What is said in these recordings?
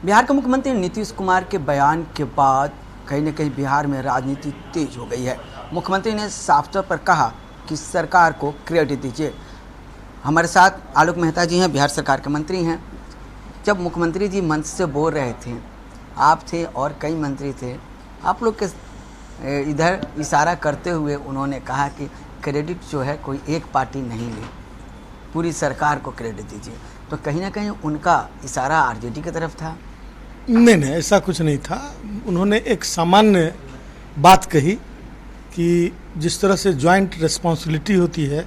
बिहार के मुख्यमंत्री नीतीश कुमार के बयान के बाद कहीं न कहीं बिहार में राजनीति तेज हो गई है। मुख्यमंत्री ने साफ तौर पर कहा कि सरकार को क्रेडिट दीजिए। हमारे साथ आलोक मेहता जी हैं, बिहार सरकार के मंत्री हैं। जब मुख्यमंत्री जी मंच से बोल रहे थे, आप थे और कई मंत्री थे, आप लोग के इधर इशारा करते हुए उन्होंने कहा कि क्रेडिट जो है कोई एक पार्टी नहीं ले, पूरी सरकार को क्रेडिट दीजिए। तो कहीं ना कहीं उनका इशारा आरजेडी की तरफ था। नहीं, ऐसा कुछ नहीं था। उन्होंने एक सामान्य बात कही कि जिस तरह से जॉइंट रिस्पॉन्सिबिलिटी होती है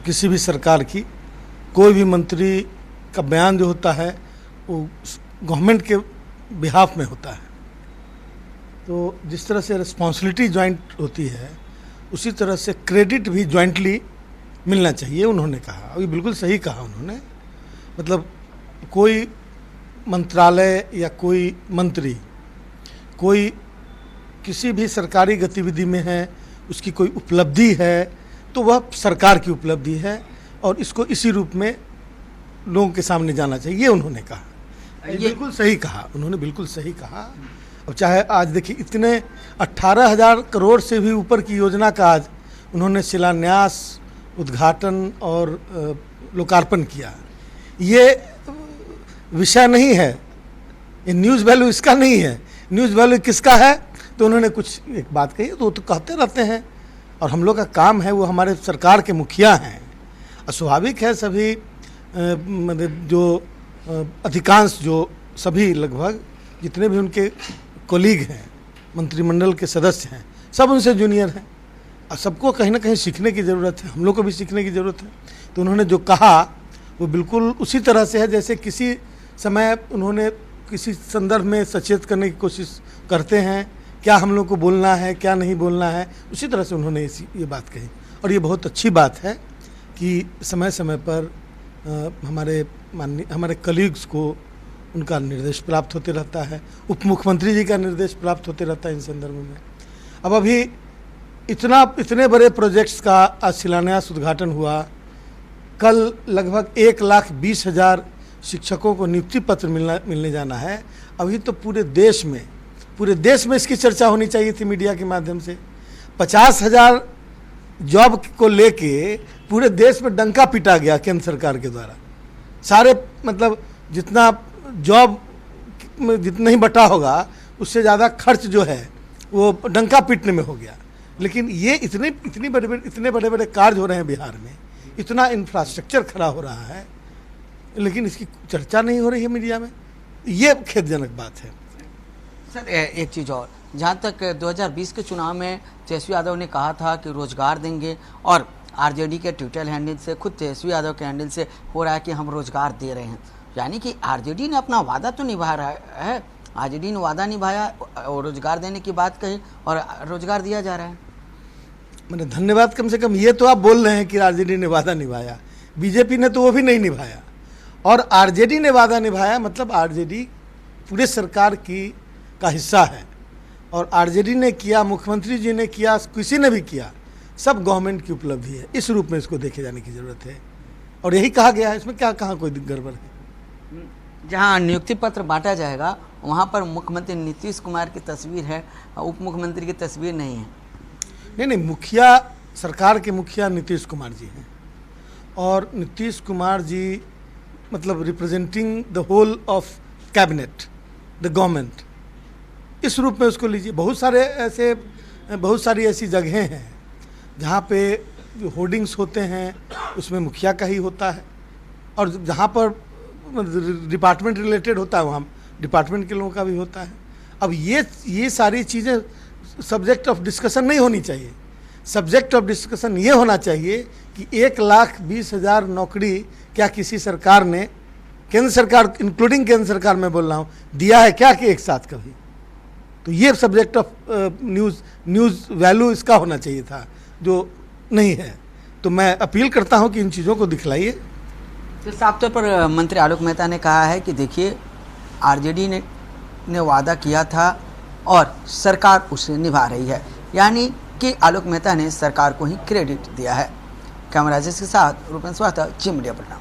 किसी भी सरकार की, कोई भी मंत्री का बयान जो होता है वो गवर्नमेंट के बिहाफ में होता है। तो जिस तरह से रिस्पॉन्सिबिलिटी जॉइंट होती है, उसी तरह से क्रेडिट भी जॉइंटली मिलना चाहिए, उन्होंने कहा। अभी बिल्कुल सही कहा उन्होंने। मतलब कोई मंत्रालय या कोई मंत्री कोई किसी भी सरकारी गतिविधि में है, उसकी कोई उपलब्धि है, तो वह सरकार की उपलब्धि है और इसको इसी रूप में लोगों के सामने जाना चाहिए, ये उन्होंने कहा। ये बिल्कुल सही कहा उन्होंने, बिल्कुल सही कहा। और चाहे आज देखिए इतने 18,000 करोड़ से भी ऊपर की योजना का आज उन्होंने शिलान्यास, उद्घाटन और लोकार्पण किया। ये विषय नहीं है, ये न्यूज़ वैल्यू इसका नहीं है। न्यूज़ वैल्यू किसका है? तो उन्होंने कुछ एक बात कही तो वो तो कहते रहते हैं, और हम लोग का काम है, वो हमारे सरकार के मुखिया हैं। स्वाभाविक है सभी मतलब जो अधिकांश जो सभी लगभग जितने भी उनके कोलीग हैं, मंत्रिमंडल के सदस्य हैं, सब उनसे जूनियर हैं और सबको कहीं ना कहीं सीखने की ज़रूरत है। हम लोग को भी सीखने की ज़रूरत है। तो उन्होंने जो कहा वो बिल्कुल उसी तरह से है जैसे किसी समय उन्होंने किसी संदर्भ में सचेत करने की कोशिश करते हैं, क्या हम लोग को बोलना है, क्या नहीं बोलना है। उसी तरह से उन्होंने ये बात कही और ये बहुत अच्छी बात है कि समय समय पर हमारे कलीग्स को उनका निर्देश प्राप्त होते रहता है, उप मुख्यमंत्री जी का निर्देश प्राप्त होते रहता है इन संदर्भ में। अब अभी इतने बड़े प्रोजेक्ट्स का आज शिलान्यास उद्घाटन हुआ। कल लगभग 1,20,000 शिक्षकों को नियुक्ति पत्र मिलने जाना है। अभी तो पूरे देश में इसकी चर्चा होनी चाहिए थी मीडिया के माध्यम से। 50,000 जॉब को लेके पूरे देश में डंका पीटा गया केंद्र सरकार के द्वारा। सारे मतलब जितना जॉब जितना ही बटा होगा उससे ज़्यादा खर्च जो है वो डंका पीटने में हो गया। लेकिन ये इतने बड़े बड़े कार्य हो रहे हैं बिहार में, इतना इंफ्रास्ट्रक्चर खड़ा हो रहा है, लेकिन इसकी चर्चा नहीं हो रही है मीडिया में। ये खेदजनक बात है। सर एक चीज़ और, जहाँ तक 2020 के चुनाव में तेजस्वी यादव ने कहा था कि रोजगार देंगे, और आरजेडी के ट्विटर हैंडल से, खुद तेजस्वी यादव के हैंडल से हो रहा है कि हम रोजगार दे रहे हैं। यानी कि आरजेडी ने अपना वादा तो निभा रहा है। आरजेडी ने वादा निभाया और रोजगार देने की बात कही और रोजगार दिया जा रहा है। मैंने धन्यवाद, कम से कम ये तो आप बोल रहे हैं कि आरजेडी ने वादा निभाया। बीजेपी ने तो वो भी नहीं निभाया और आरजेडी ने वादा निभाया। मतलब आरजेडी पूरे सरकार का हिस्सा है और आरजेडी ने किया, मुख्यमंत्री जी ने किया, किसी ने भी किया, सब गवर्नमेंट की उपलब्धि है। इस रूप में इसको देखे जाने की ज़रूरत है और यही कहा गया है। इसमें क्या कहाँ कोई गड़बड़ है? जहाँ नियुक्ति पत्र बांटा जाएगा वहाँ पर मुख्यमंत्री नीतीश कुमार की तस्वीर है, उप मुख्यमंत्री की तस्वीर नहीं है। नहीं, मुखिया, सरकार के मुखिया नीतीश कुमार जी हैं और नीतीश कुमार जी मतलब representing the whole of cabinet, the government, इस रूप में उसको लीजिए। बहुत सारी ऐसी जगहें हैं जहाँ पे होर्डिंग्स होते हैं, उसमें मुखिया का ही होता है, और जहाँ पर डिपार्टमेंट रिलेटेड होता है वहाँ डिपार्टमेंट के लोगों का भी होता है। अब ये सारी चीज़ें सब्जेक्ट ऑफ डिस्कशन नहीं होनी चाहिए। सब्जेक्ट ऑफ डिस्कशन ये होना चाहिए कि 1,20,000 नौकरी क्या किसी सरकार ने, केंद्र सरकार इंक्लूडिंग केंद्र सरकार में बोल रहा हूँ, दिया है क्या कि एक साथ कभी? तो ये सब्जेक्ट ऑफ न्यूज़ वैल्यू इसका होना चाहिए था, जो नहीं है। तो मैं अपील करता हूँ कि इन चीज़ों को दिखलाइए। तो साफ तौर पर मंत्री आलोक मेहता ने कहा है कि देखिए आरजेडी ने वादा किया था और सरकार उसे निभा रही है, यानी कि आलोक मेहता ने सरकार को ही क्रेडिट दिया है। कैमरा के साथ रूपेश वाहता, जी मीडिया पटना।